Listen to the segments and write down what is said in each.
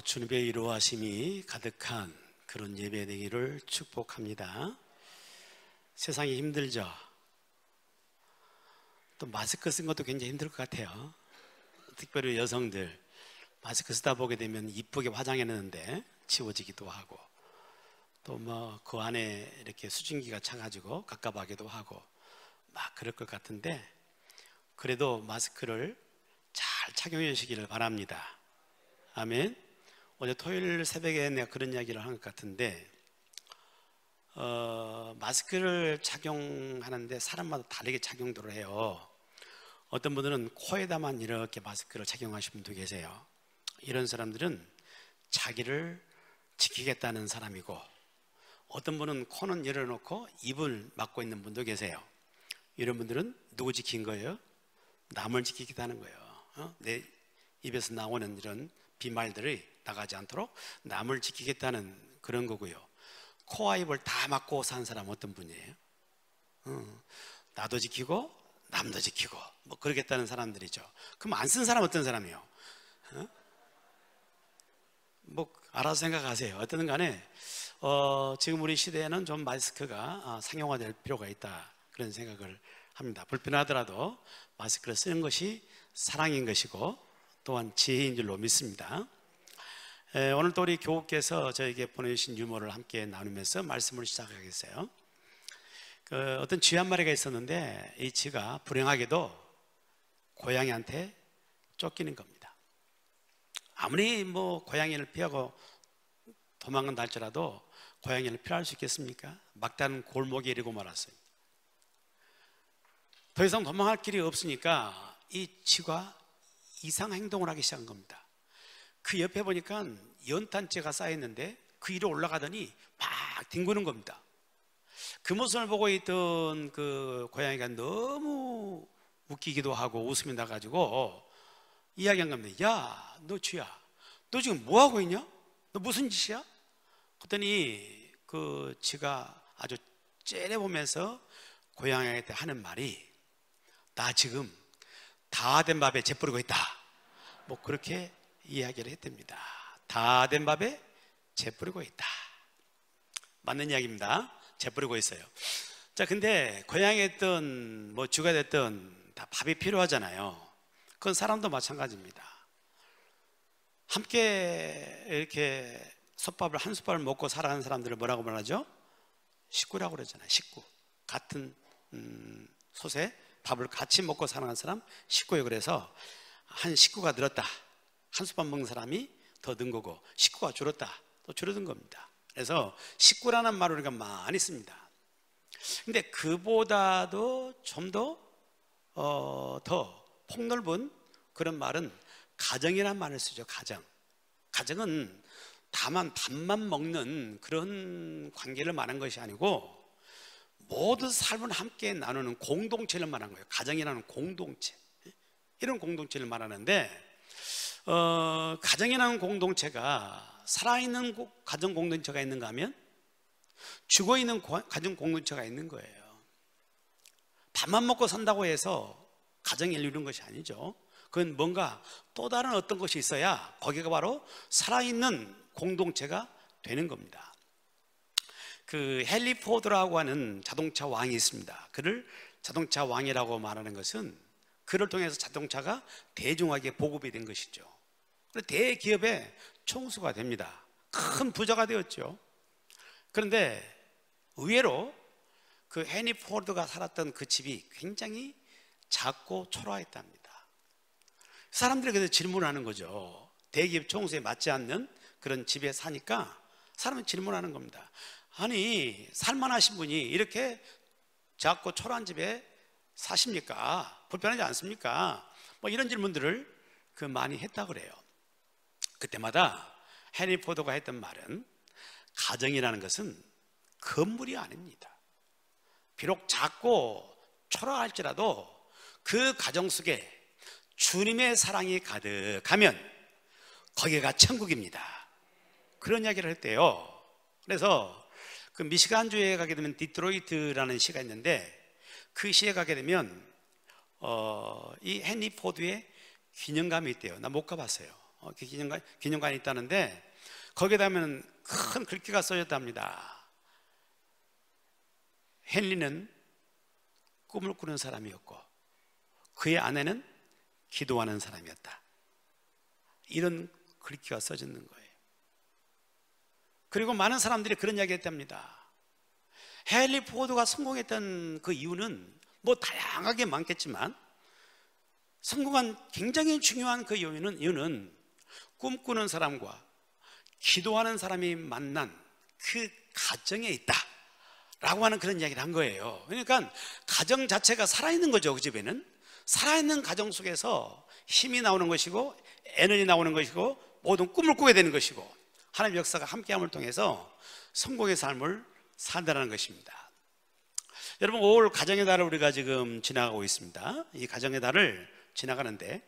주님의 이루하심이 가득한 그런 예배 되기를 축복합니다. 세상이 힘들죠. 또 마스크 쓴 것도 굉장히 힘들 것 같아요. 특별히 여성들 마스크 쓰다 보게 되면 이쁘게 화장해내는데 지워지기도 하고, 또 뭐 그 안에 이렇게 수증기가 차가지고 갑갑하기도 하고 막 그럴 것 같은데, 그래도 마스크를 잘 착용해 주시기를 바랍니다. 아멘. 어제 토요일 새벽에 내가 그런 이야기를 한 것 같은데, 마스크를 착용하는데 사람마다 다르게 착용도를 해요. 어떤 분들은 코에다만 이렇게 마스크를 착용하시는 분도 계세요. 이런 사람들은 자기를 지키겠다는 사람이고, 어떤 분은 코는 열어놓고 입을 막고 있는 분도 계세요. 이런 분들은 누구 지킨 거예요? 남을 지키겠다는 거예요. 내 입에서 나오는 이런 비말들이 나가지 않도록 남을 지키겠다는 그런 거고요. 코와 입을 다 막고 산 사람 어떤 분이에요? 나도 지키고 남도 지키고 뭐 그러겠다는 사람들이죠. 그럼 안 쓴 사람 어떤 사람이에요? 뭐 알아서 생각하세요. 어쨌든 간에 지금 우리 시대에는 좀 마스크가 상용화될 필요가 있다, 그런 생각을 합니다. 불편하더라도 마스크를 쓰는 것이 사랑인 것이고 또한 지혜인 줄로 믿습니다. 오늘 또 우리 교우께서 저에게 보내주신 유머를 함께 나누면서 말씀을 시작하겠어요. 어떤 쥐 한 마리가 있었는데 이 쥐가 불행하게도 고양이한테 쫓기는 겁니다. 아무리 뭐 고양이를 피하고 도망간다 할지라도 고양이를 피할 수 있겠습니까? 막다른 골목에 이르고 말았어요. 더 이상 도망갈 길이 없으니까 이 쥐가 이상 행동을 하기 시작한 겁니다. 그 옆에 보니까 연탄재가 쌓여있는데 그 위로 올라가더니 막 뒹구는 겁니다. 그 모습을 보고 있던 그 고양이가 너무 웃기기도 하고 웃음이 나가지고 이야기한 겁니다. 야, 너 쥐야, 너 지금 뭐 하고 있냐? 너 무슨 짓이야? 그랬더니 그 쥐가 아주 째려보면서 고양이한테 하는 말이, 나 지금 다 된 밥에 재 뿌리고 있다, 뭐 그렇게 이야기를 했답니다. 다 된 밥에 재 뿌리고 있다. 맞는 이야기입니다. 재 뿌리고 있어요. 자, 근데 고양이 됐든 뭐 쥐가 됐든 다 밥이 필요하잖아요. 그건 사람도 마찬가지입니다. 함께 이렇게 솥밥을 한 숟갈 먹고 살아가는 사람들을 뭐라고 말하죠? 식구라고 그러잖아요. 식구. 같은 솥에 밥을 같이 먹고 살아가는 사람 식구예요. 그래서 한 식구가 늘었다, 한 숟밥 먹는 사람이 더 는 거고, 식구가 줄었다, 또 줄어든 겁니다. 그래서 식구라는 말을 우리가 많이 씁니다. 근데 그보다도 좀 더 폭넓은 그런 말은 가정이라는 말을 쓰죠. 가정은 다만 밥만 먹는 그런 관계를 말하는 것이 아니고 모든 삶을 함께 나누는 공동체를 말하는 거예요. 가정이라는 공동체, 이런 공동체를 말하는데, 가정이라는 공동체가 살아있는 가정 공동체가 있는가 하면 죽어있는 가정 공동체가 있는 거예요. 밥만 먹고 산다고 해서 가정이 이루는 것이 아니죠. 그건 뭔가 또 다른 어떤 것이 있어야 거기가 바로 살아있는 공동체가 되는 겁니다. 그 헨리 포드라고 하는 자동차 왕이 있습니다. 그를 자동차 왕이라고 말하는 것은 그를 통해서 자동차가 대중화하게 보급이 된 것이죠. 대기업의 총수가 됩니다. 큰 부자가 되었죠. 그런데 의외로 그 헨리 포드가 살았던 그 집이 굉장히 작고 초라했답니다. 사람들이 그래서 질문하는 거죠. 대기업 총수에 맞지 않는 그런 집에 사니까 사람은 질문하는 겁니다. 아니, 살만하신 분이 이렇게 작고 초라한 집에 사십니까? 불편하지 않습니까? 뭐 이런 질문들을 많이 했다고 그래요. 그때마다 헨리 포드가 했던 말은, 가정이라는 것은 건물이 아닙니다. 비록 작고 초라할지라도 그 가정 속에 주님의 사랑이 가득하면 거기가 천국입니다. 그런 이야기를 했대요. 그래서 그 미시간주에 가게 되면 디트로이트라는 시가 있는데, 그 시에 가게 되면 이 헨리 포드의 기념감이 있대요. 나 못 가봤어요. 기념관이 있다는데 거기에 가면 큰 글귀가 써졌답니다. 헨리는 꿈을 꾸는 사람이었고 그의 아내는 기도하는 사람이었다. 이런 글귀가 써졌는 거예요. 그리고 많은 사람들이 그런 이야기 했답니다. 헨리 포드가 성공했던 그 이유는 뭐 다양하게 많겠지만 성공한 굉장히 중요한 그 이유는 꿈꾸는 사람과 기도하는 사람이 만난 그 가정에 있다 라고 하는 그런 이야기를 한 거예요. 그러니까 가정 자체가 살아있는 거죠. 그 집에는 살아있는 가정 속에서 힘이 나오는 것이고 에너지 나오는 것이고 모든 꿈을 꾸게 되는 것이고 하나님의 역사가 함께함을 통해서 성공의 삶을 산다는 것입니다. 여러분, 5월 가정의 달을 우리가 지금 지나가고 있습니다. 이 가정의 달을 지나가는데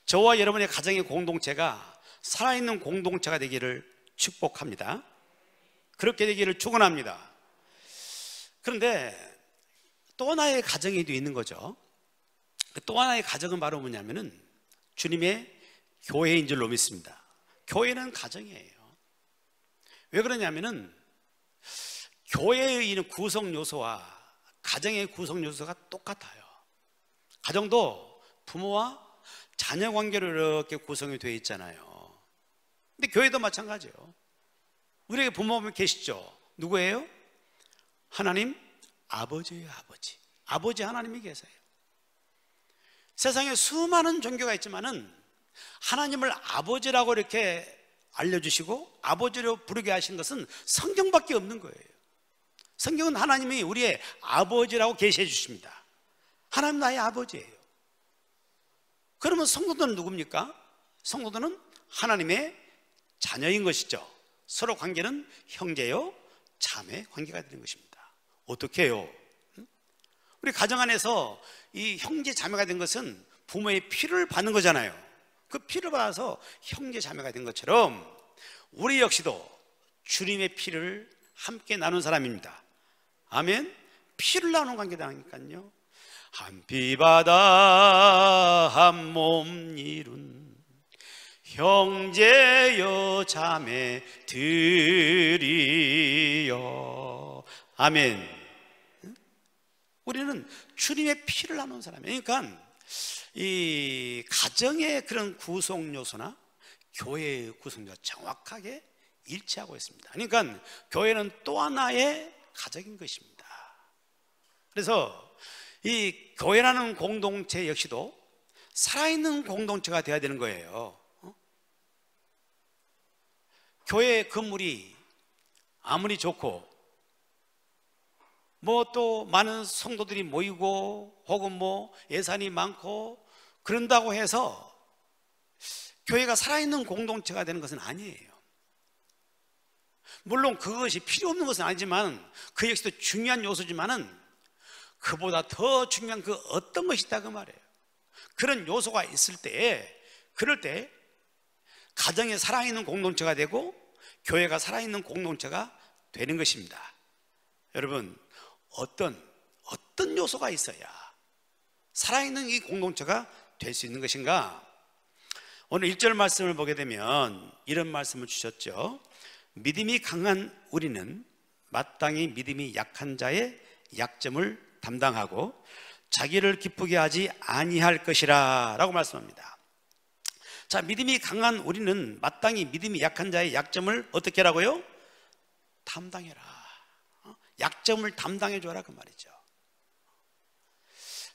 저와 여러분의 가정의 공동체가 살아있는 공동체가 되기를 축복합니다. 그렇게 되기를 축원합니다. 그런데 또 하나의 가정이 있는 거죠. 또 하나의 가정은 바로 뭐냐면은 주님의 교회인 줄로 믿습니다. 교회는 가정이에요. 왜 그러냐면은 교회의 이 구성 요소와 가정의 구성 요소가 똑같아요. 가정도 부모와 자녀 관계로 이렇게 구성이 되어 있잖아요. 근데 교회도 마찬가지예요. 우리에게 부모님 계시죠? 누구예요? 하나님 아버지예요. 아버지 하나님이 계세요. 세상에 수많은 종교가 있지만은 하나님을 아버지라고 이렇게 알려주시고 아버지로 부르게 하신 것은 성경밖에 없는 거예요. 성경은 하나님이 우리의 아버지라고 계시해 주십니다. 하나님 나의 아버지예요. 그러면 성도들은 누굽니까? 성도들은 하나님의 자녀인 것이죠. 서로 관계는 형제요 자매 관계가 되는 것입니다. 어떻게 해요? 우리 가정 안에서 이 형제 자매가 된 것은 부모의 피를 받는 거잖아요. 그 피를 받아서 형제 자매가 된 것처럼 우리 역시도 주님의 피를 함께 나눈 사람입니다. 아멘. 피를 나누는 관계다니까요. 한 피 받아 한 몸 이룬 형제여 자매들이여. 아멘. 우리는 주님의 피를 나눈 사람이에요. 그러니까 이 가정의 그런 구성 요소나 교회의 구성 요소가 정확하게 일치하고 있습니다. 그러니까 교회는 또 하나의 가정인 것입니다. 그래서 이 교회라는 공동체 역시도 살아있는 공동체가 되어야 되는 거예요. 교회 건물이 아무리 좋고 뭐 또 많은 성도들이 모이고 혹은 뭐 예산이 많고 그런다고 해서 교회가 살아있는 공동체가 되는 것은 아니에요. 물론 그것이 필요 없는 것은 아니지만 그 역시도 중요한 요소지만은 그보다 더 중요한 그 어떤 것이 있다 그 말이에요. 그런 요소가 있을 때에 그럴 때 가정에 살아있는 공동체가 되고 교회가 살아있는 공동체가 되는 것입니다. 여러분, 어떤 요소가 있어야 살아있는 이 공동체가 될 수 있는 것인가? 오늘 1절 말씀을 보게 되면 이런 말씀을 주셨죠. 믿음이 강한 우리는 마땅히 믿음이 약한 자의 약점을 담당하고 자기를 기쁘게 하지 아니할 것이라 라고 말씀합니다. 자, 믿음이 강한 우리는 마땅히 믿음이 약한 자의 약점을 어떻게 하라고요? 담당해라. 약점을 담당해 줘라 그 말이죠.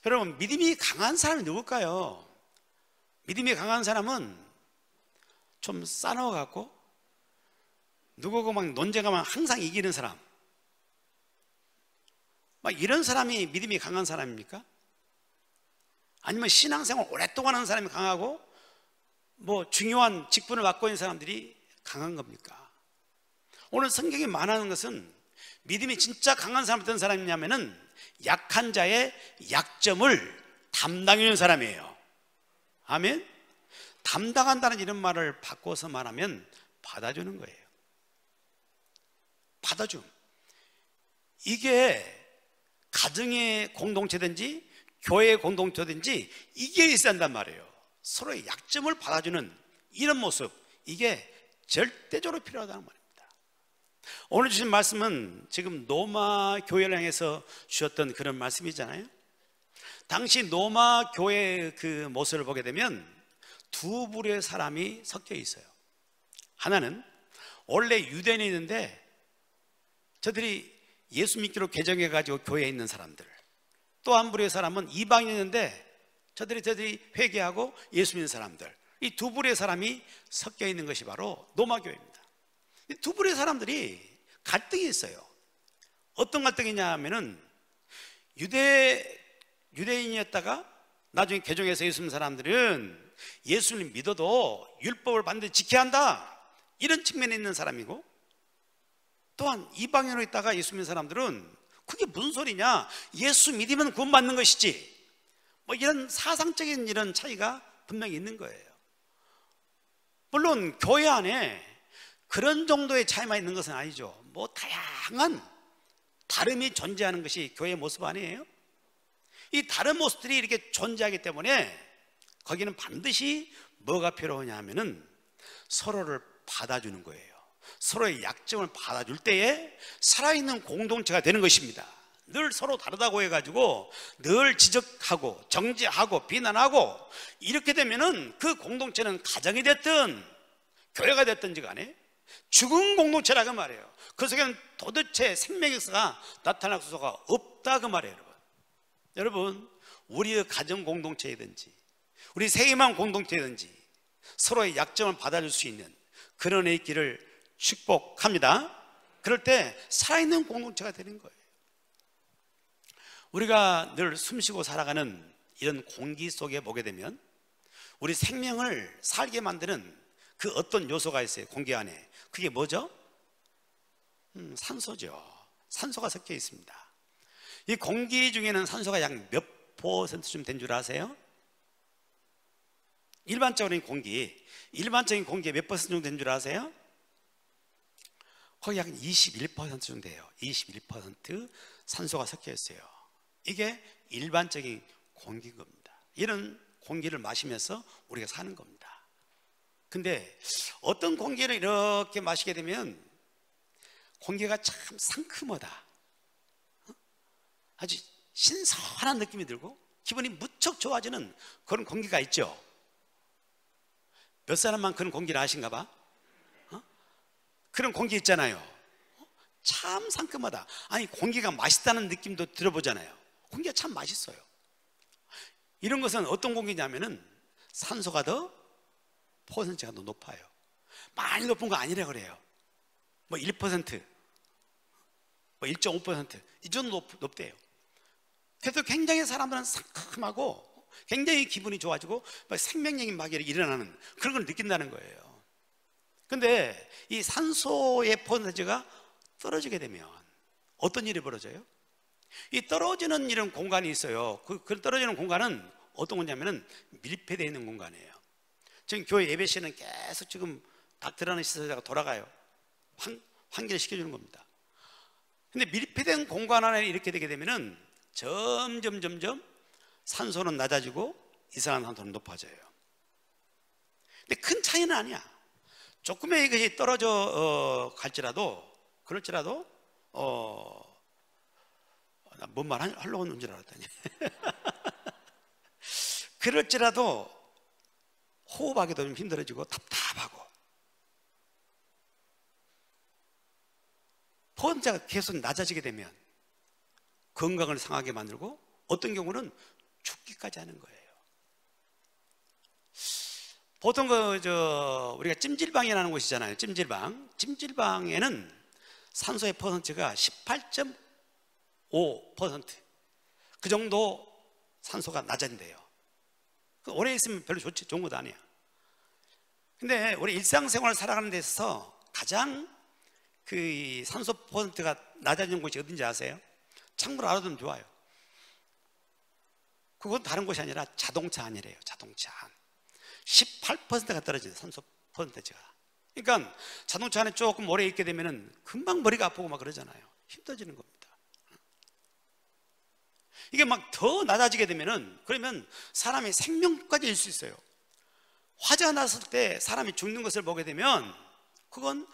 여러분, 믿음이 강한 사람이 누굴까요? 믿음이 강한 사람은 좀 싸놓아갖고 누구고 막 논쟁하면 항상 이기는 사람, 막 이런 사람이 믿음이 강한 사람입니까? 아니면 신앙생활 오랫동안 하는 사람이 강하고 뭐 중요한 직분을 맡고 있는 사람들이 강한 겁니까? 오늘 성경이 말하는 것은 믿음이 진짜 강한 사람 어떤 사람이냐면은 약한 자의 약점을 담당하는 사람이에요. 아멘? 담당한다는 이런 말을 바꿔서 말하면 받아주는 거예요. 받아줌. 이게 가정의 공동체든지 교회의 공동체든지 이게 있어야 한단 말이에요. 서로의 약점을 받아주는 이런 모습, 이게 절대적으로 필요하다는 말입니다. 오늘 주신 말씀은 지금 노마 교회를 향해서 주셨던 그런 말씀이잖아요. 당시 노마 교회의 그 모습을 보게 되면 두 부류의 사람이 섞여 있어요. 하나는 원래 유대인인데 저들이 예수 믿기로 개정해가지고 교회에 있는 사람들, 또 한 부류의 사람은 이방인인데 저들이 회개하고 예수 믿는 사람들, 이 두 부류의 사람이 섞여 있는 것이 바로 노마 교회입니다. 이 두 부류의 사람들이 갈등이 있어요. 어떤 갈등이냐 하면은 유대인이었다가 나중에 개종해서 예수 믿는 사람들은 예수를 믿어도 율법을 반드시 지켜야 한다, 이런 측면에 있는 사람이고, 또한 이방인으로 있다가 예수 믿는 사람들은 그게 무슨 소리냐, 예수 믿으면 구원받는 것이지, 뭐 이런 사상적인 이런 차이가 분명히 있는 거예요. 물론 교회 안에 그런 정도의 차이만 있는 것은 아니죠. 뭐 다양한 다름이 존재하는 것이 교회의 모습 아니에요? 이 다른 모습들이 이렇게 존재하기 때문에 거기는 반드시 뭐가 필요하냐 하면은 서로를 받아주는 거예요. 서로의 약점을 받아줄 때에 살아있는 공동체가 되는 것입니다. 늘 서로 다르다고 해가지고 늘 지적하고 정죄하고 비난하고 이렇게 되면은 그 공동체는 가정이 됐든 교회가 됐든지 간에 죽은 공동체라고 말해요. 그 속에는 도대체 생명의 역사가 나타날 수가 없다 그 말이에요. 여러분, 우리의 가정 공동체이든지 우리 세계만 공동체이든지 서로의 약점을 받아줄 수 있는 그런 의 길을 축복합니다. 그럴 때 살아있는 공동체가 되는 거예요. 우리가 늘 숨쉬고 살아가는 이런 공기 속에 보게 되면 우리 생명을 살게 만드는 그 어떤 요소가 있어요. 공기 안에. 그게 뭐죠? 산소죠. 산소가 섞여 있습니다. 이 공기 중에는 산소가 약 몇 %쯤 된 줄 아세요? 일반적인 공기에 몇 % 정도 된 줄 아세요? 거의 약 21% 정도 돼요. 21% 산소가 섞여 있어요. 이게 일반적인 공기인 겁니다. 이런 공기를 마시면서 우리가 사는 겁니다. 근데 어떤 공기를 이렇게 마시게 되면 공기가 참 상큼하다, 아주 신선한 느낌이 들고 기분이 무척 좋아지는 그런 공기가 있죠. 몇 사람만 그런 공기를 아신가 봐? 그런 공기 있잖아요. 참 상큼하다. 아니, 공기가 맛있다는 느낌도 들어보잖아요. 공기가 참 맛있어요. 이런 것은 어떤 공기냐면은 산소가 더 퍼센트가 더 높아요. 많이 높은 거 아니라 그래요. 뭐 1%, 뭐 1.5%, 이 정도 높대요. 그래서 굉장히 사람들은 상큼하고 굉장히 기분이 좋아지고 생명력이 막 일어나는 그런 걸 느낀다는 거예요. 근데 이 산소의 퍼센트가 떨어지게 되면 어떤 일이 벌어져요? 이 떨어지는 이런 공간이 있어요. 그 떨어지는 공간은 어떤 거냐면은 밀폐되어 있는 공간이에요. 지금 교회 예배 시에는 계속 지금 닥터라는 시설자가 돌아가요. 환기를 시켜주는 겁니다. 근데 밀폐된 공간 안에 이렇게 되게 되면은 점점 산소는 낮아지고 이산화탄소는 높아져요. 근데 큰 차이는 아니야. 조금의 것이 떨어져 그럴지라도 나 뭔 말 하려고 하는 줄 알았더니 그럴지라도 호흡하기도 좀 힘들어지고 답답하고 포함자가 계속 낮아지게 되면 건강을 상하게 만들고 어떤 경우는 죽기까지 하는 거예요. 보통 우리가 찜질방이라는 곳이잖아요. 찜질방에는 산소의 퍼센트가 18.5%, 그 정도 산소가 낮은데요. 오래 있으면 별로 좋은 것도 아니야. 근데 우리 일상생활을 살아가는 데 있어서 가장 그 산소 퍼센트가 낮아진 곳이 어딘지 아세요? 참고로 알아두면 좋아요. 그건 다른 곳이 아니라 자동차 안이래요. 자동차 안 18%가 떨어지는 산소 퍼센트가. 그러니까 자동차 안에 조금 오래 있게 되면은 금방 머리가 아프고 막 그러잖아요. 힘들어지는 겁니다. 이게 막 더 낮아지게 되면은 그러면 사람의 생명까지 일 수 있어요. 화재가 났을 때 사람이 죽는 것을 보게 되면 그건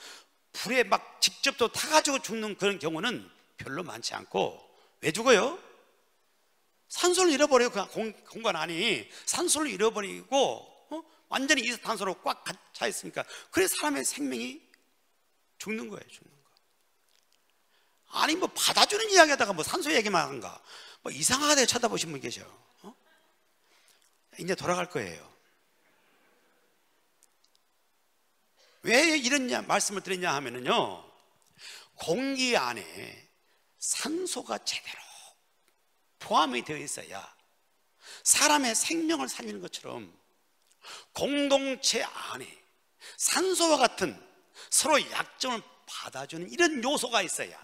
불에 막 직접 또 타가지고 죽는 그런 경우는 별로 많지 않고, 왜 죽어요? 산소를 잃어버려요. 그 공간 안이 산소를 잃어버리고 완전히 이산탄소로 꽉 차 있으니까, 그래서 사람의 생명이 죽는 거예요. 죽는 거. 아니 뭐 받아주는 이야기하다가 뭐 산소 얘기만 한가, 뭐 이상하게 쳐다보신 분 계셔. 이제 돌아갈 거예요. 왜 이런 말씀을 드리냐 하면은요, 공기 안에 산소가 제대로 포함이 되어 있어야 사람의 생명을 살리는 것처럼 공동체 안에 산소와 같은 서로 약점을 받아주는 이런 요소가 있어야,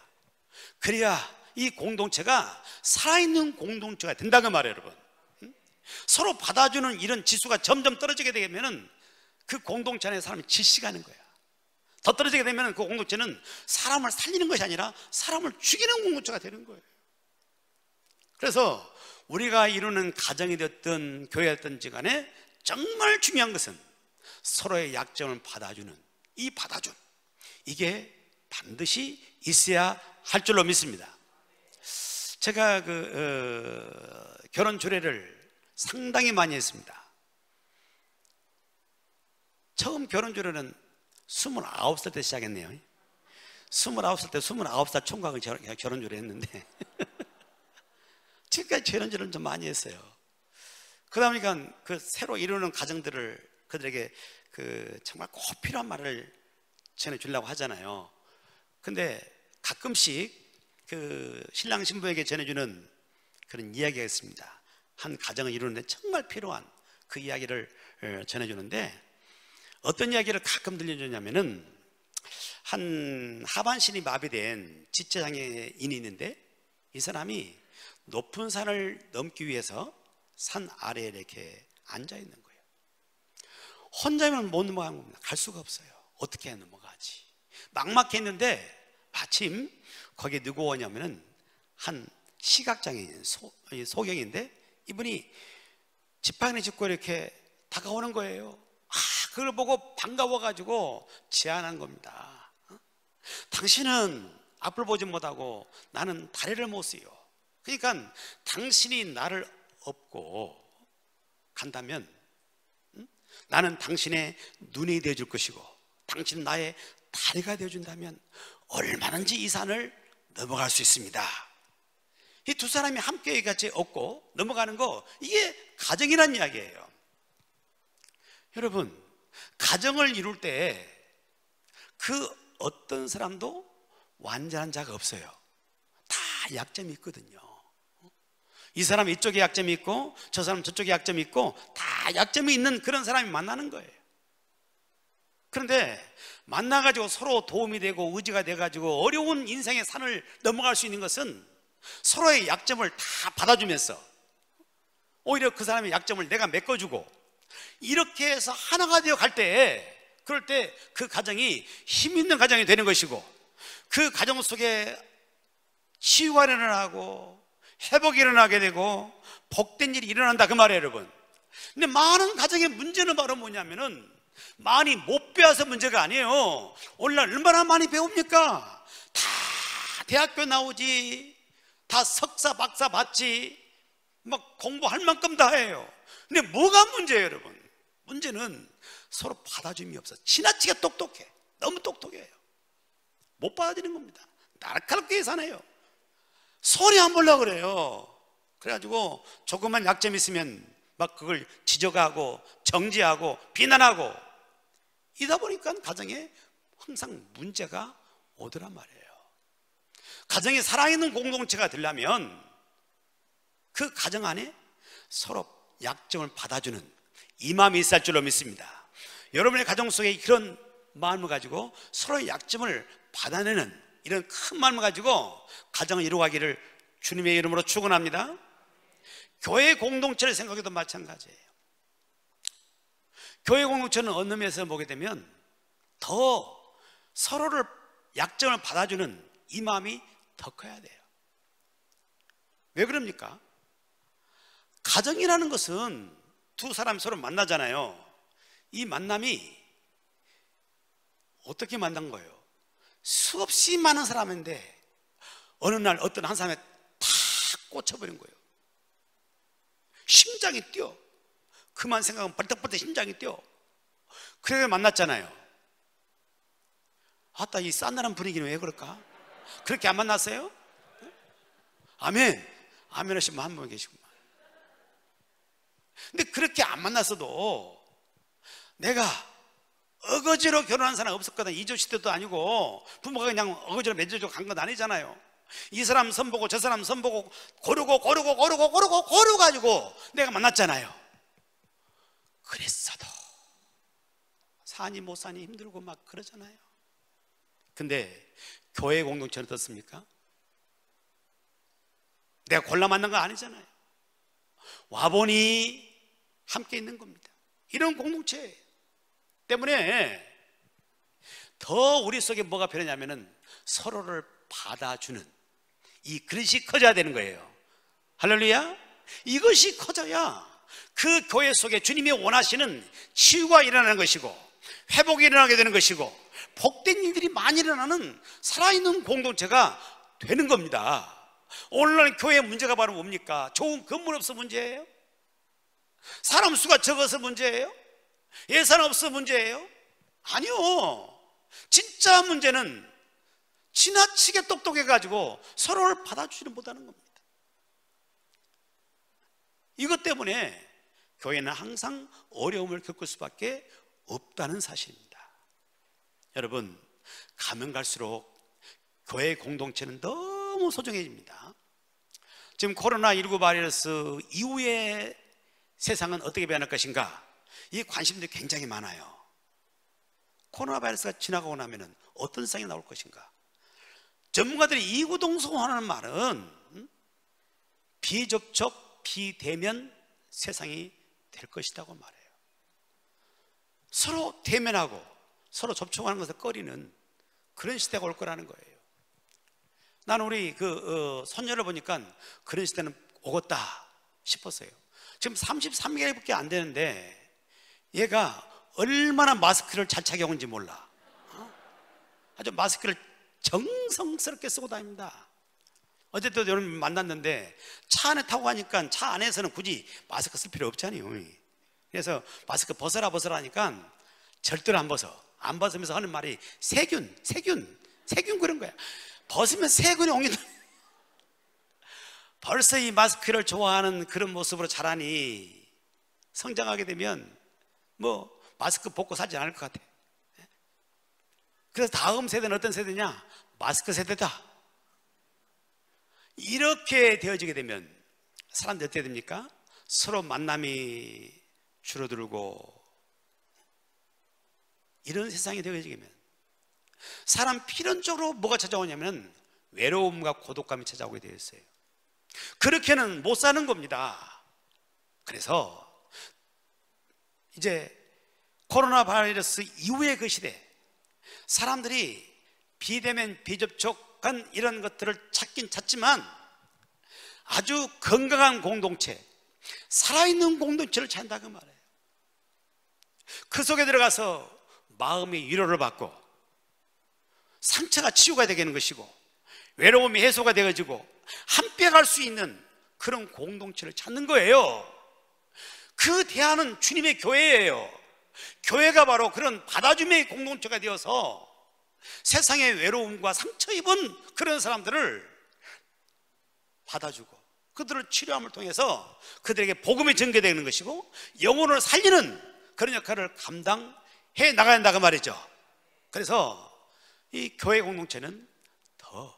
그래야 이 공동체가 살아있는 공동체가 된다고 말이에요. 여러분, 서로 받아주는 이런 지수가 점점 떨어지게 되면은 그 공동체 안에 사람이 질식하는 거야. 더 떨어지게 되면 그 공동체는 사람을 살리는 것이 아니라 사람을 죽이는 공동체가 되는 거예요. 그래서 우리가 이루는 가정이 됐든 교회가 됐든지 간에 정말 중요한 것은 서로의 약점을 받아주는 이 받아줌, 이게 반드시 있어야 할 줄로 믿습니다. 제가 결혼 주례를 상당히 많이 했습니다. 처음 결혼 주례는 29살 때 시작했네요. 29살 때 29살 총각을 결혼 주례 했는데 지금까지 결혼 주례는 좀 많이 했어요. 그러다 보니까 그 새로 이루는 가정들을 그들에게 정말 꼭 필요한 말을 전해주려고 하잖아요. 근데 가끔씩 신랑 신부에게 전해주는 그런 이야기가 있습니다. 한 가정을 이루는데 정말 필요한 그 이야기를 전해주는데, 어떤 이야기를 가끔 들려주냐면은, 한 하반신이 마비된 지체장애인이 있는데, 이 사람이 높은 산을 넘기 위해서 산 아래에 이렇게 앉아 있는 거예요. 혼자면 못 넘어가는 겁니다. 갈 수가 없어요. 어떻게 넘어가지? 막막했는데 마침 거기에 누구 오냐면은 한 시각장애인 소경인데, 이분이 지팡이 짚고 이렇게 다가오는 거예요. 그걸 보고 반가워가지고 제안한 겁니다. 당신은 앞을 보지 못하고 나는 다리를 못 쓰요. 그러니까 당신이 나를 업고 간다면 나는 당신의 눈이 되어줄 것이고, 당신은 나의 다리가 되어준다면 얼마든지 이 산을 넘어갈 수 있습니다. 이 두 사람이 함께 같이 업고 넘어가는 거, 이게 가정이란 이야기예요. 여러분, 가정을 이룰 때 그 어떤 사람도 완전한 자가 없어요. 다 약점이 있거든요. 이 사람 이쪽에 약점이 있고 저 사람 저쪽에 약점이 있고 다 약점이 있는 그런 사람이 만나는 거예요. 그런데 만나가지고 서로 도움이 되고 의지가 돼가지고 어려운 인생의 산을 넘어갈 수 있는 것은 서로의 약점을 다 받아주면서 오히려 그 사람의 약점을 내가 메꿔주고, 이렇게 해서 하나가 되어 갈 때, 그럴 때 그 가정이 힘 있는 가정이 되는 것이고, 그 가정 속에 치유가 일어나고 회복이 일어나게 되고 복된 일이 일어난다, 그 말이에요, 여러분. 근데 많은 가정의 문제는 바로 뭐냐면은, 많이 못 배워서 문제가 아니에요. 오늘날 얼마나 많이 배웁니까? 다 대학교 나오지, 다 석사 박사 받지, 막 공부할 만큼 다 해요. 근데 뭐가 문제예요, 여러분? 문제는 서로 받아줌이 없어. 지나치게 똑똑해. 너무 똑똑해요. 못 받아들이는 겁니다. 날카롭게 사네요. 손이 안 보려고 그래요. 그래가지고 조금만 약점 있으면 막 그걸 지적하고 정지하고 비난하고, 이러다 보니까 가정에 항상 문제가 오더란 말이에요. 가정이 살아있는 공동체가 되려면 그 가정 안에 서로 약점을 받아주는 이 마음이 있을 줄로 믿습니다. 여러분의 가정 속에 그런 마음을 가지고 서로의 약점을 받아내는 이런 큰 마음을 가지고 가정을 이루어가기를 주님의 이름으로 축원합니다. 교회 공동체를 생각해도 마찬가지예요. 교회 공동체는 어느 면에서 보게 되면 더 서로를 약점을 받아주는 이 마음이 더 커야 돼요. 왜 그럽니까? 가정이라는 것은 두 사람이 서로 만나잖아요. 이 만남이 어떻게 만난 거예요? 수없이 많은 사람인데 어느 날 어떤 한 사람에 탁 꽂혀버린 거예요. 심장이 뛰어. 그만 생각하면 벌떡벌떡 심장이 뛰어. 그래서 만났잖아요. 아따, 이 싸늘한 분위기는 왜 그럴까? 그렇게 안 만났어요? 아멘. 아멘 하신 분 한 분 계시구만. 근데 그렇게 안 만났어도 내가 어거지로 결혼한 사람 없었거든. 이조 시대도 아니고 부모가 그냥 어거지로 맺어주고 간 건 아니잖아요. 이 사람 선보고 저 사람 선보고 고르고 가지고 내가 만났잖아요. 그랬어도 사니 못 사니 힘들고 막 그러잖아요. 근데 교회 공동체는 어떻습니까? 내가 골라 만난 거 아니잖아요. 와보니 함께 있는 겁니다. 이런 공동체 때문에 더 우리 속에 뭐가 변하냐면은 서로를 받아주는 이 그릇이 커져야 되는 거예요. 할렐루야. 이것이 커져야 그 교회 속에 주님이 원하시는 치유가 일어나는 것이고 회복이 일어나게 되는 것이고 복된 일들이 많이 일어나는 살아있는 공동체가 되는 겁니다. 오늘날 교회 문제가 바로 뭡니까? 좋은 건물 없어 문제예요? 사람 수가 적어서 문제예요? 예산 없어 문제예요? 아니요. 진짜 문제는 지나치게 똑똑해가지고 서로를 받아주지를 못하는 겁니다. 이것 때문에 교회는 항상 어려움을 겪을 수밖에 없다는 사실입니다. 여러분, 가면 갈수록 교회 공동체는 너무 소중해집니다. 지금 코로나19 바이러스 이후에 세상은 어떻게 변할 것인가? 이 관심들이 굉장히 많아요. 코로나 바이러스가 지나가고 나면 어떤 세상이 나올 것인가? 전문가들이 이구동성하는 말은 비접촉, 비대면 세상이 될 것이라고 말해요. 서로 대면하고 서로 접촉하는 것을 꺼리는 그런 시대가 올 거라는 거예요. 나는 우리 손녀를 보니까 그런 시대는 오겠다 싶었어요. 지금 33개월밖에 안 되는데 얘가 얼마나 마스크를 잘 착용하는지 몰라. 아주 마스크를 정성스럽게 쓰고 다닙니다. 어쨌든 여러분 만났는데 차 안에 타고 가니까 차 안에서는 굳이 마스크 쓸 필요 없잖아요. 그래서 마스크 벗어라 하니까 절대로 안 벗어. 안 벗으면서 하는 말이 세균 그런 거야. 벗으면 세균이 옹이. 벌써 이 마스크를 좋아하는 그런 모습으로 자라니 성장하게 되면 뭐 마스크 벗고 살지 않을 것 같아. 그래서 다음 세대는 어떤 세대냐? 마스크 세대다. 이렇게 되어지게 되면 사람들이 어떻게 됩니까? 서로 만남이 줄어들고 이런 세상이 되어지게 되면 사람 필연적으로 뭐가 찾아오냐면 외로움과 고독감이 찾아오게 되어 있어요. 그렇게는 못 사는 겁니다. 그래서 이제 코로나 바이러스 이후의 그 시대, 사람들이 비대면 비접촉한 이런 것들을 찾긴 찾지만 아주 건강한 공동체, 살아있는 공동체를 찾는다고 말해요. 그 속에 들어가서 마음의 위로를 받고 상처가 치유가 되는 것이고 외로움이 해소가 되어지고 함께 갈 수 있는 그런 공동체를 찾는 거예요. 그 대안은 주님의 교회예요. 교회가 바로 그런 받아줌의 공동체가 되어서 세상의 외로움과 상처 입은 그런 사람들을 받아주고 그들을 치료함을 통해서 그들에게 복음이 전개되는 것이고 영혼을 살리는 그런 역할을 감당해 나가야 한다고 말이죠. 그래서 이 교회 공동체는 더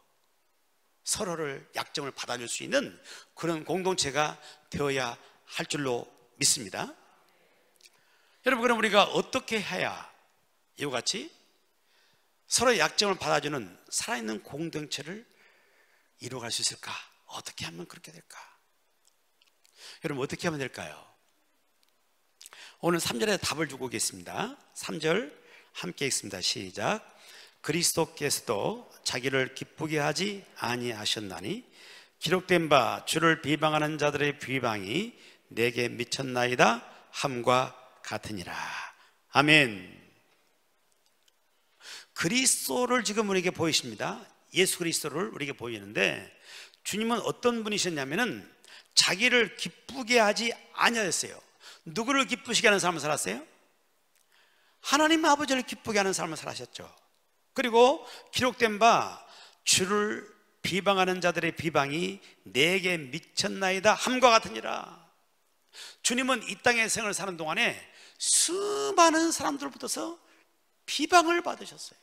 서로를 약점을 받아줄 수 있는 그런 공동체가 되어야 할 줄로 믿습니다. 여러분, 그럼 우리가 어떻게 해야 이와 같이 서로의 약점을 받아주는 살아있는 공동체를 이루어갈 수 있을까? 어떻게 하면 그렇게 될까? 여러분, 어떻게 하면 될까요? 오늘 3절에 답을 주고 계십니다. 3절 함께 읽습니다. 시작. 그리스도께서도 자기를 기쁘게 하지 아니하셨나니 기록된 바 주를 비방하는 자들의 비방이 내게 미쳤나이다 함과 같으니라. 아멘. 그리스도를 지금 우리에게 보이십니다. 예수 그리스도를 우리에게 보이는데, 주님은 어떤 분이셨냐면은 자기를 기쁘게 하지 아니하였어요. 누구를 기쁘시게 하는 삶을 살았어요? 하나님 아버지를 기쁘게 하는 삶을 살았죠. 그리고 기록된 바 주를 비방하는 자들의 비방이 내게 미쳤나이다 함과 같으니라. 주님은 이 땅의 생을 사는 동안에 수많은 사람들로부터서 비방을 받으셨어요.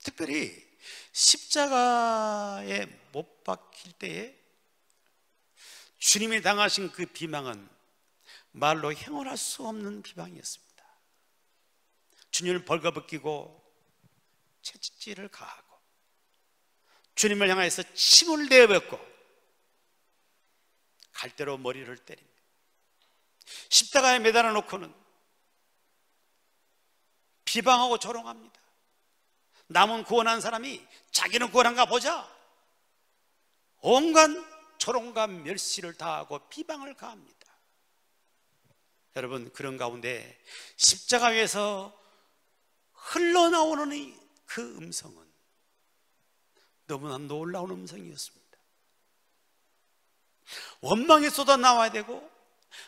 특별히 십자가에 못 박힐 때에 주님이 당하신 그 비방은 말로 형언할 수 없는 비방이었습니다. 주님을 벌거벗기고 채찍질을 가하고 주님을 향해서 침을 내뱉고 갈대로 머리를 때립니다. 십자가에 매달아 놓고는 비방하고 조롱합니다. 남은 구원한 사람이 자기는 구원한가 보자, 온갖 조롱과 멸시를 다하고 비방을 가합니다. 여러분, 그런 가운데 십자가 위에서 흘러나오는 그 음성은 너무나 놀라운 음성이었습니다. 원망이 쏟아나와야 되고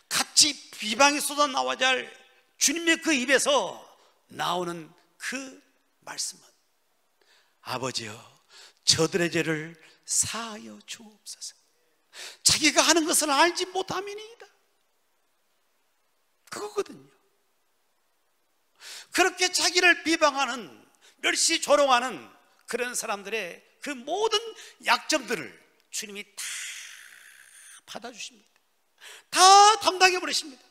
같이 비방이 쏟아나와야 할 주님의 그 입에서 나오는 그 말씀은 아버지여 저들의 죄를 사하여 주옵소서. 자기가 하는 것을 알지 못함이니이다. 그거거든요. 그렇게 자기를 비방하는, 멸시 조롱하는 그런 사람들의 그 모든 약점들을 주님이 다 받아주십니다. 다 담당해 버리십니다.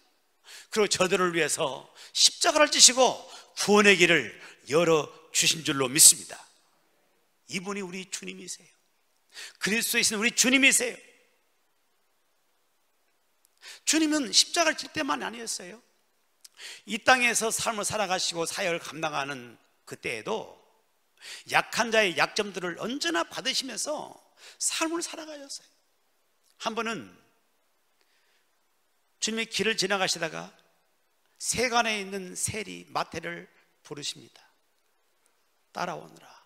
그리고 저들을 위해서 십자가를 지시고 구원의 길을 열어주신 줄로 믿습니다. 이분이 우리 주님이세요. 그리스도이신 우리 주님이세요. 주님은 십자가를 질 때만 아니었어요. 이 땅에서 삶을 살아가시고 사역을 감당하는 그때에도 약한 자의 약점들을 언제나 받으시면서 삶을 살아가셨어요. 한 번은 주님의 길을 지나가시다가 세간에 있는 세리 마태를 부르십니다. 따라오느라.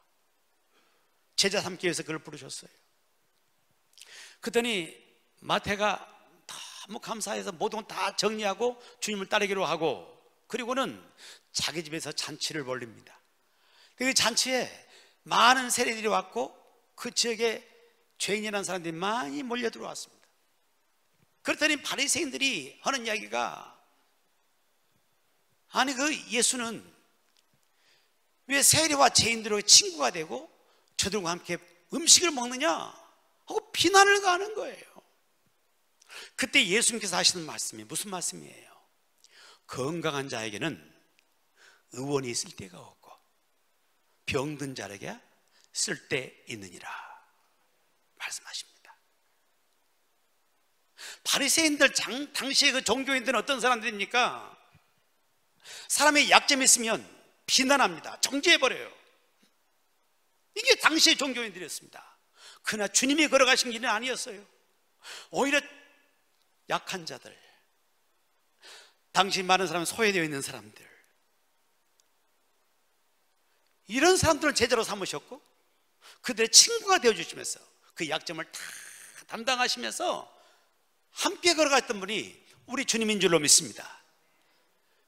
제자 삼기 위해서 그를 부르셨어요. 그랬더니 마태가 너무 감사해서 모든 건 다 정리하고 주님을 따르기로 하고, 그리고는 자기 집에서 잔치를 벌립니다. 그 잔치에 많은 세리들이 왔고 그 지역에 죄인이라는 사람들이 많이 몰려 들어왔습니다. 그랬더니 바리새인들이 하는 이야기가, 아니 그 예수는 왜 세리와 죄인들의 친구가 되고 저들과 함께 음식을 먹느냐 하고 비난을 가하는 거예요. 그때 예수님께서 하시는 말씀이 무슨 말씀이에요? 건강한 자에게는 의원이 있을 데가 없고 병든 자에게 쓸 데 있느니라 말씀하십니다. 바리새인들 당시에 그 종교인들은 어떤 사람들입니까? 사람의 약점이 있으면 비난합니다. 정죄해버려요. 이게 당시의 종교인들이었습니다. 그러나 주님이 걸어가신 길은 아니었어요. 오히려 약한 자들, 당시 많은 사람은 소외되어 있는 사람들, 이런 사람들을 제자로 삼으셨고 그들의 친구가 되어주시면서 그 약점을 다 담당하시면서 함께 걸어갔던 분이 우리 주님인 줄로 믿습니다.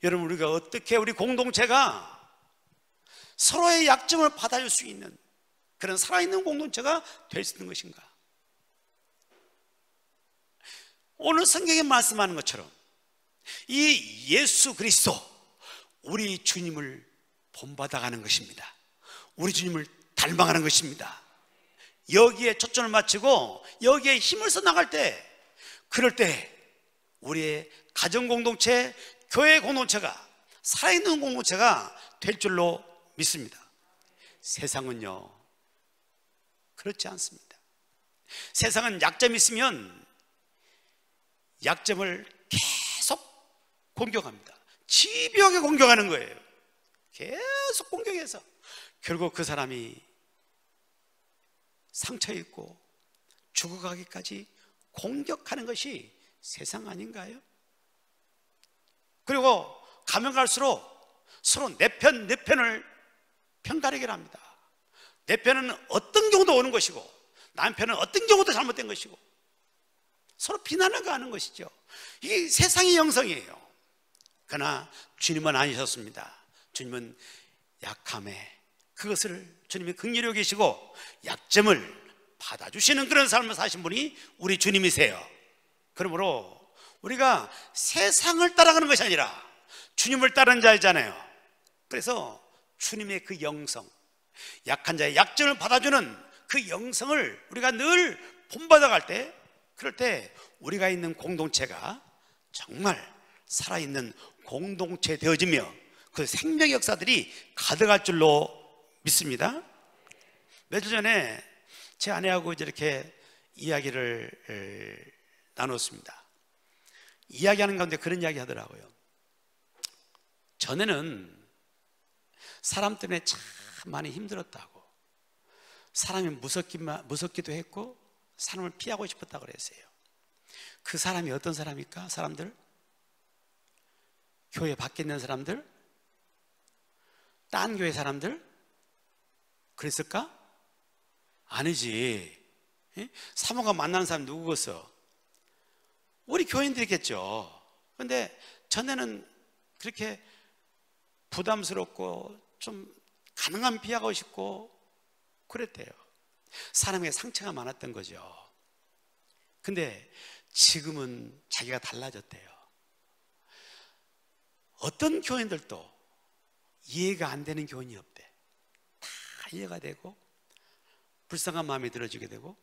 여러분, 우리가 어떻게 우리 공동체가 서로의 약점을 받아줄 수 있는 그런 살아있는 공동체가 될 수 있는 것인가? 오늘 성경에 말씀하는 것처럼 이 예수 그리스도, 우리 주님을 본받아가는 것입니다. 우리 주님을 닮아가는 것입니다. 여기에 초점을 맞추고 여기에 힘을 써 나갈 때, 그럴 때 우리의 가정 공동체, 교회 공동체가 살아있는 공동체가 될 줄로 믿습니다. 세상은요 그렇지 않습니다. 세상은 약점이 있으면 약점을 계속 공격합니다. 집요하게 공격하는 거예요. 계속 공격해서 결국 그 사람이 상처 입고 죽어가기까지 공격하는 것이 세상 아닌가요? 그리고 가면 갈수록 서로 내 편을 편가르기를 합니다. 내 편은 어떤 경우도 오는 것이고 남편은 어떤 경우도 잘못된 것이고 서로 비난을 가하는 것이죠. 이게 세상의 영성이에요. 그러나 주님은 아니셨습니다. 주님은 약함에 그것을 주님이 긍휼히 여기시고 약점을 받아주시는 그런 삶을 사신 분이 우리 주님이세요. 그러므로 우리가 세상을 따라가는 것이 아니라 주님을 따르는 자이잖아요. 그래서 주님의 그 영성, 약한 자의 약점을 받아주는 그 영성을 우리가 늘 본받아갈 때, 그럴 때 우리가 있는 공동체가 정말 살아있는 공동체 되어지며 그 생명의 역사들이 가득할 줄로 믿습니다. 며칠 전에 제 아내하고 이렇게 이야기를 나눴습니다. 이야기하는 가운데 그런 이야기 하더라고요. 전에는 사람 때문에 참 많이 힘들었다고, 사람이 무섭기도 했고 사람을 피하고 싶었다고 그랬어요. 그 사람이 어떤 사람일까? 사람들? 교회 밖에 있는 사람들? 딴 교회 사람들? 그랬을까? 아니지. 사모가 만나는 사람 누구겠어? 우리 교인들이겠죠. 근데 전에는 그렇게 부담스럽고 좀 가능하면 피하고 싶고 그랬대요. 사람에게 상처가 많았던 거죠. 근데 지금은 자기가 달라졌대요. 어떤 교인들도 이해가 안 되는 교인이 없대. 다 이해가 되고 불쌍한 마음이 들어지게 되고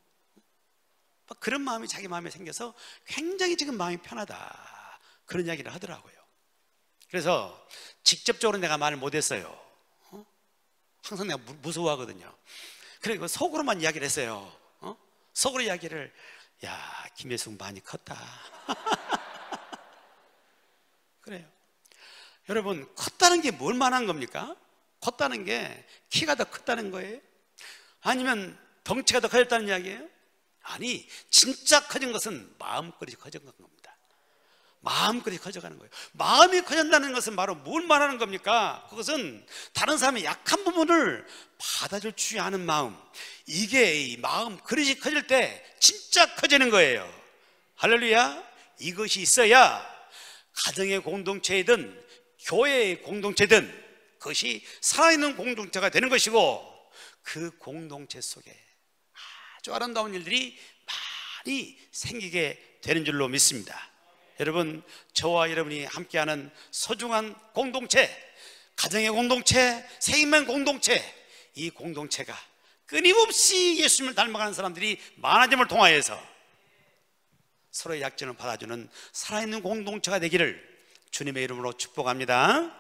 그런 마음이 자기 마음에 생겨서 굉장히 지금 마음이 편하다, 그런 이야기를 하더라고요. 그래서 직접적으로 내가 말을 못했어요. 항상 내가 무서워하거든요. 그리고 속으로만 이야기를 했어요. 속으로 이야기를, 야, 김혜숙 많이 컸다. 그래요. 여러분, 컸다는 게 뭘 말하는 겁니까? 컸다는 게 키가 더 컸다는 거예요? 아니면 덩치가 더 커졌다는 이야기예요? 아니, 진짜 커진 것은 마음껏이 커진 겁니다. 마음껏이 커져가는 거예요. 마음이 커진다는 것은 바로 뭘 말하는 겁니까? 그것은 다른 사람의 약한 부분을 받아줄 줄 아는 마음, 이게 이 마음 그릇이 커질 때 진짜 커지는 거예요. 할렐루야. 이것이 있어야 가정의 공동체이든 교회의 공동체든 그것이 살아있는 공동체가 되는 것이고, 그 공동체 속에 아주 아름다운 일들이 많이 생기게 되는 줄로 믿습니다. 여러분, 저와 여러분이 함께하는 소중한 공동체, 가정의 공동체, 생명 공동체, 이 공동체가 끊임없이 예수님을 닮아가는 사람들이 많아짐을 통하여서 서로의 약점을 받아주는 살아있는 공동체가 되기를 주님의 이름으로 축복합니다.